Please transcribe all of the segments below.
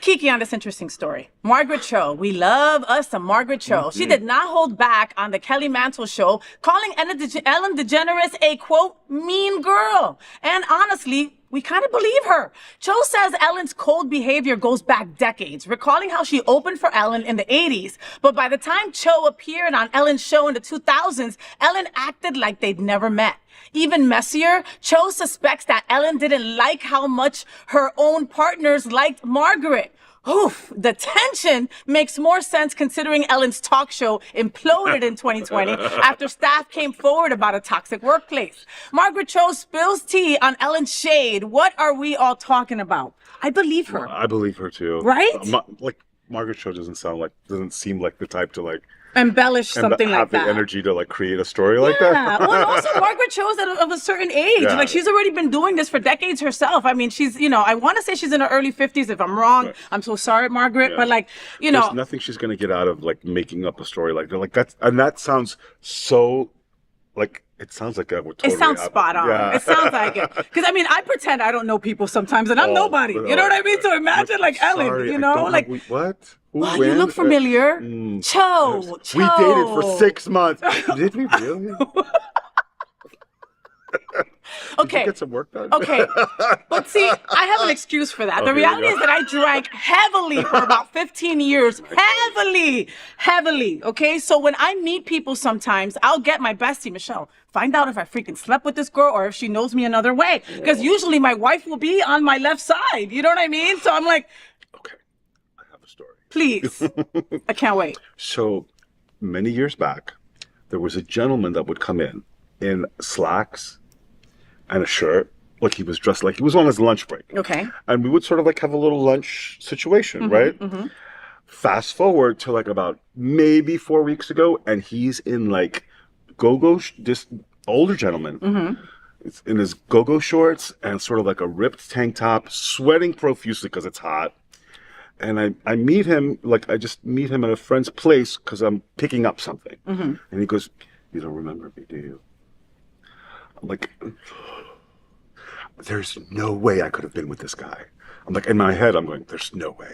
Kiki on this interesting story. Margaret Cho. We love us some Margaret Cho. Mm-hmm. She did not hold back on the Kelly Mantle Show, calling Ellen DeGeneres a, quote, mean girl. And honestly, we kind of believe her. Cho says Ellen's cold behavior goes back decades, recalling how she opened for Ellen in the 80s. But by the time Cho appeared on Ellen's show in the 2000s, Ellen acted like they'd never met. Even messier, Cho suspects that Ellen didn't like how much her own partners liked Margaret. Oof, the tension makes more sense considering Ellen's talk show imploded in 2020 after staff came forward about a toxic workplace. Margaret Cho spills tea on Ellen's shade. What are we all talking about? I believe her. I believe her too. Right? Margaret Cho doesn't seem like the type to like embellish something like that. Have the energy to like create a story like that. Yeah. Well, and also Margaret Cho is of a certain age. Yeah. Like she's already been doing this for decades herself. I mean, she's, I want to say she's in her early 50s. If I'm wrong, right. I'm so sorry, Margaret. Yeah. But like, there's nothing she's going to get out of like making up a story like that. Like that sounds so like. It sounds like that would totally It sounds spot on. Yeah. It sounds like it. Because, I mean, I pretend I don't know people sometimes, and I'm nobody. You know what I mean? So imagine, like, Ellen, what? What? You look familiar. Cho. We dated for 6 months. Did we really? Okay. Did you get some work done? Okay. But see, I have an excuse for that. The reality is that I drank heavily for about 15 years. Heavily. Okay? So when I meet people sometimes, I'll get my bestie, Michelle, find out if I freaking slept with this girl or if she knows me another way. Because usually my wife will be on my left side. You know what I mean? So I'm like, okay, I have a story. Please. I can't wait. So many years back, there was a gentleman that would come in slacks and a shirt, like he was dressed like he was on his lunch break. Okay. And we would sort of like have a little lunch situation, right? Mm-hmm. Fast forward to like about maybe 4 weeks ago, and he's in like this older gentleman. Mm-hmm. It's in his go-go shorts and sort of like a ripped tank top, sweating profusely because it's hot. And I meet him, like I just meet him at a friend's place because I'm picking up something. Mm-hmm. And he goes, "You don't remember me, do you?" I'm like, there's no way I could have been with this guy. I'm like, in my head, I'm going, there's no way.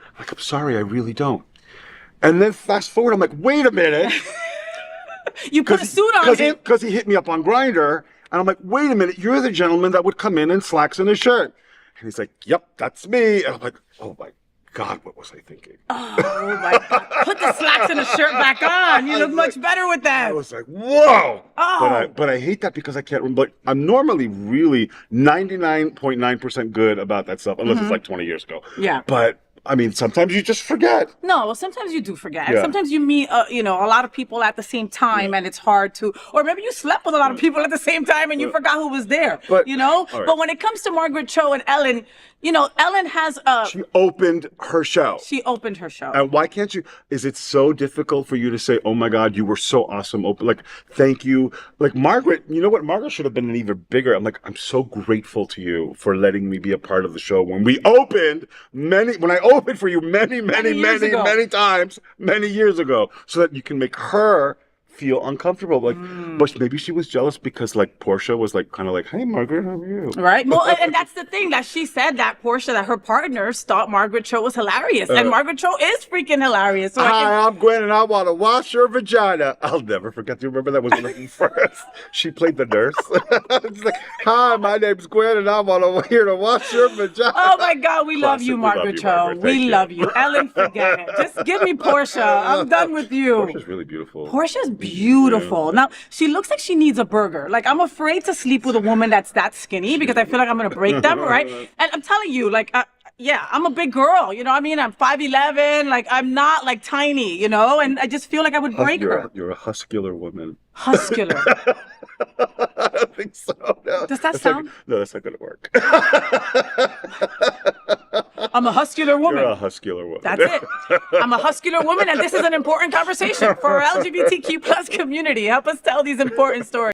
I'm like, I'm sorry, I really don't. And then fast forward, I'm like, wait a minute. You put a suit on him. Because he hit me up on Grindr. And I'm like, wait a minute, you're the gentleman that would come in slacks and a shirt. And he's like, yep, that's me. And I'm like, oh my God, what was I thinking? Oh my God. Put the slacks and the shirt back on. You look much better with that. I was like, whoa. Oh. But I hate that because I can't remember. But I'm normally really 99.9% good about that stuff, unless it's like 20 years ago. Yeah. But I mean, sometimes you just forget. No, well, sometimes you do forget. Yeah. Sometimes you meet, a lot of people at the same time, and it's hard to, or maybe you slept with a lot of people at the same time and you forgot who was there, but, Right. But when it comes to Margaret Cho and Ellen, Ellen has She opened her show. And why can't you, is it so difficult for you to say, oh my God, you were so awesome, like, thank you. Like Margaret, you know what? Margaret should have been an even bigger. I'm like, I'm so grateful to you for letting me be a part of the show. When I opened for you many times, many years ago, so that you can make her feel uncomfortable. Like, but maybe she was jealous because like Portia was like kind of like, hey Margaret, how are you? Right. Well, and that's the thing that she said that Portia, that her partners thought Margaret Cho was hilarious, and Margaret Cho is freaking hilarious. So hi, I'm Gwen, and I want to wash your vagina. I'll never forget. Do you remember that was one of the first? She played the nurse. It's like, hi, my name's Gwen, and I want to here to wash your vagina. Oh my God, we love you, Margaret Cho. We love you. Ellen, forget it. Just give me Portia. I'm done with you. Portia's really beautiful. Portia's beautiful. Now, she looks like she needs a burger. Like, I'm afraid to sleep with a woman that's that skinny because I feel like I'm going to break them, right? And I'm telling you, like, I'm a big girl, you know what I mean? I'm 5'11", like, I'm not, like, tiny, and I just feel like I would break her. You're a huscular woman. Huscular. I don't think so, no. Does that sound? No, that's not going to work. I'm a huscular woman. You're a huscular woman. That's it. I'm a huscular woman, and this is an important conversation for our LGBTQ+ community. Help us tell these important stories.